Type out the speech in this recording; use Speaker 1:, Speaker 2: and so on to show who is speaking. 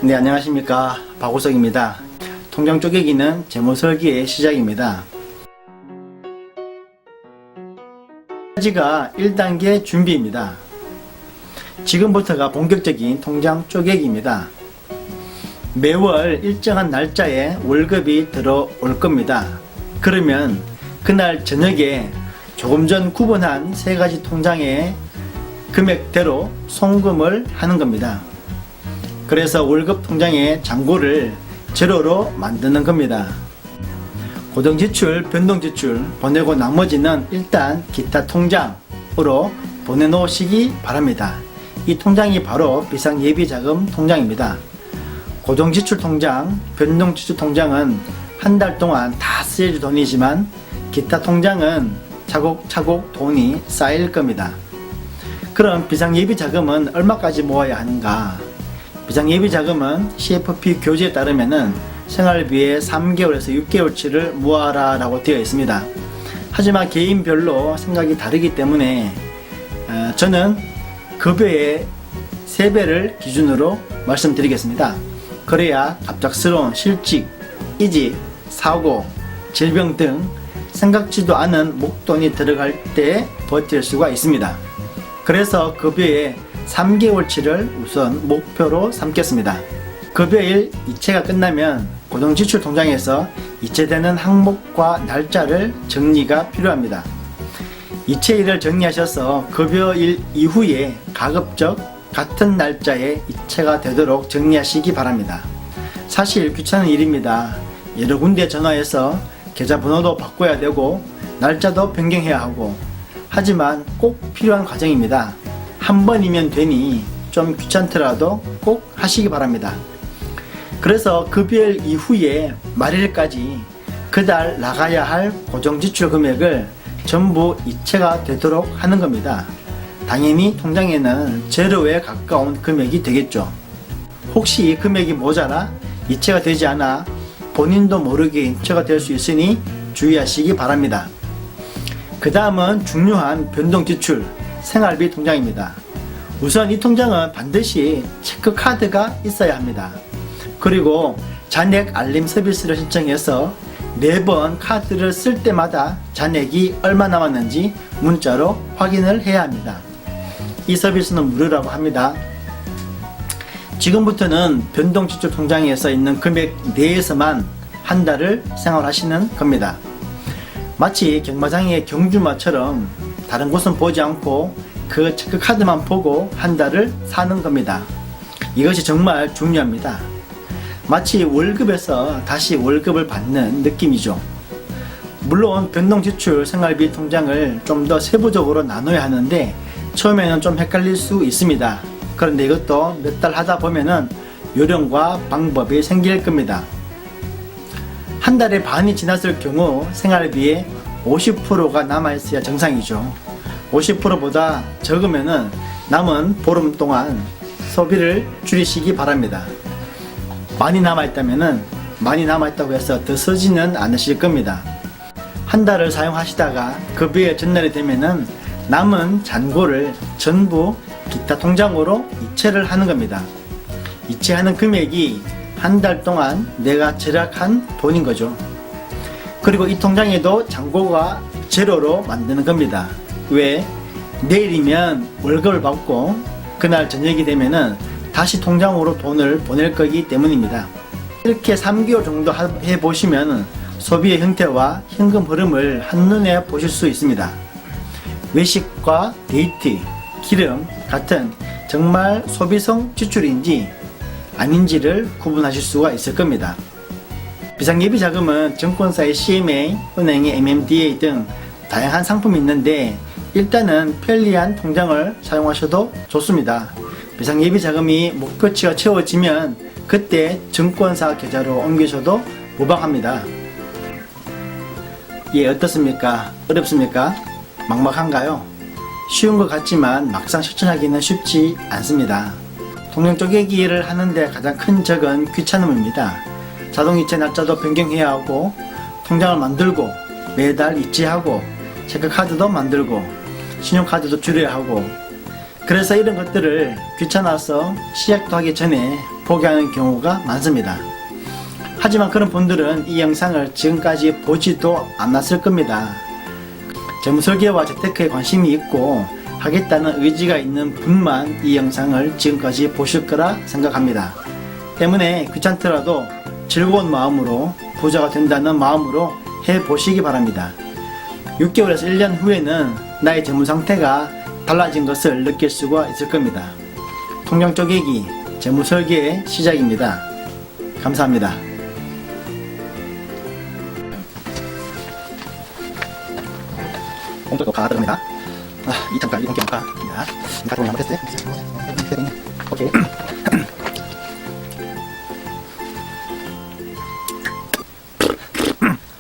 Speaker 1: 네, 안녕하십니까. 박우석입니다. 통장 쪼개기는 재무설계의 시작입니다. 까지가 1단계 준비입니다. 지금부터가 본격적인 통장 쪼개기입니다. 매월 일정한 날짜에 월급이 들어올 겁니다. 그러면 그날 저녁에 조금 전 구분한 세 가지 통장의 금액대로 송금을 하는 겁니다. 그래서 월급 통장의 잔고를 제로로 만드는 겁니다. 고정지출, 변동지출 보내고 나머지는 일단 기타 통장으로 보내놓으시기 바랍니다. 이 통장이 바로 비상예비자금 통장입니다. 고정지출 통장, 변동지출 통장은 한 달 동안 다 쓰일 돈이지만 기타 통장은 차곡차곡 돈이 쌓일 겁니다. 그럼 비상예비자금은 얼마까지 모아야 하는가? 비상예비자금은 CFP 교재에 따르면 생활비의 3개월에서 6개월치를 모아라 라고 되어 있습니다. 하지만 개인별로 생각이 다르기 때문에 저는 급여의 3배를 기준으로 말씀드리겠습니다. 그래야 갑작스러운 실직, 이직, 사고, 질병 등 생각지도 않은 목돈이 들어갈 때 버틸 수가 있습니다. 그래서 급여의 3개월치를 우선 목표로 삼겠습니다. 급여일 이체가 끝나면 고정지출 통장에서 이체되는 항목과 날짜를 정리가 필요합니다. 이체일을 정리하셔서 급여일 이후에 가급적 같은 날짜에 이체가 되도록 정리하시기 바랍니다. 사실 귀찮은 일입니다. 여러 군데 전화해서 계좌번호도 바꿔야 되고 날짜도 변경해야 하고, 하지만 꼭 필요한 과정입니다. 한 번이면 되니 좀 귀찮더라도 꼭 하시기 바랍니다. 그래서 급여일 이후에 말일까지 그달 나가야 할 고정지출 금액을 전부 이체가 되도록 하는 겁니다. 당연히 통장에는 제로에 가까운 금액이 되겠죠. 혹시 금액이 모자라 이체가 되지 않아 본인도 모르게 이체가 될 수 있으니 주의하시기 바랍니다. 그 다음은 중요한 변동지출, 생활비 통장입니다. 우선 이 통장은 반드시 체크카드가 있어야 합니다. 그리고 잔액 알림 서비스를 신청해서 매번 카드를 쓸 때마다 잔액이 얼마 남았는지 문자로 확인을 해야 합니다. 이 서비스는 무료라고 합니다. 지금부터는 변동지출 통장에 써 있는 금액 내에서만 한 달을 생활하시는 겁니다. 마치 경마장의 경주마처럼 다른 곳은 보지 않고 그 체크카드만 보고 한 달을 사는 겁니다. 이것이 정말 중요합니다. 마치 월급에서 다시 월급을 받는 느낌이죠. 물론 변동지출 생활비 통장을 좀 더 세부적으로 나눠야 하는데 처음에는 좀 헷갈릴 수 있습니다. 그런데 이것도 몇 달 하다 보면은 요령과 방법이 생길 겁니다. 한 달의 반이 지났을 경우 생활비의 50%가 남아있어야 정상이죠. 50%보다 적으면은 남은 보름 동안 소비를 줄이시기 바랍니다. 많이 남아있다면은 많이 남아있다고 해서 더 쓰지는 않으실 겁니다. 한 달을 사용하시다가 급여의 전날이 되면은 남은 잔고를 전부 기타 통장으로 이체를 하는 겁니다. 이체하는 금액이 한 달 동안 내가 절약한 돈인 거죠. 그리고 이 통장에도 잔고가 제로로 만드는 겁니다. 왜? 내일이면 월급을 받고 그날 저녁이 되면은 다시 통장으로 돈을 보낼 거기 때문입니다. 이렇게 3개월 정도 해보시면 소비의 형태와 현금 흐름을 한눈에 보실 수 있습니다. 외식과 데이트, 기름 같은 정말 소비성 지출인지 아닌지를 구분하실 수가 있을 겁니다. 비상예비자금은 증권사의 CMA, 은행의 MMDA 등 다양한 상품이 있는데 일단은 편리한 통장을 사용하셔도 좋습니다. 비상예비자금이 목표치가 채워지면 그때 증권사 계좌로 옮기셔도 무방합니다. 예, 어떻습니까? 어렵습니까? 막막한가요? 쉬운 것 같지만 막상 실천하기는 쉽지 않습니다. 통장 쪼개기를 하는데 가장 큰 적은 귀찮음입니다. 자동이체 날짜도 변경해야 하고 통장을 만들고 매달 이체하고 체크카드도 만들고 신용카드도 줄여야 하고 그래서 이런 것들을 귀찮아서 시작도 하기 전에 포기하는 경우가 많습니다. 하지만 그런 분들은 이 영상을 지금까지 보지도 않았을 겁니다. 재무설계와 재테크에 관심이 있고 하겠다는 의지가 있는 분만 이 영상을 지금까지 보실 거라 생각합니다. 때문에 귀찮더라도 즐거운 마음으로 부자가 된다는 마음으로 해보시기 바랍니다. 6개월에서 1년 후에는 나의 재무 상태가 달라진 것을 느낄 수가 있을 겁니다. 통장 쪼개기 재무 설계의 시작입니다. 감사합니다. 공도 가 들어갑니다. 2,000가 1공기 가. 자, 가동을 한번 했어요. 오케이.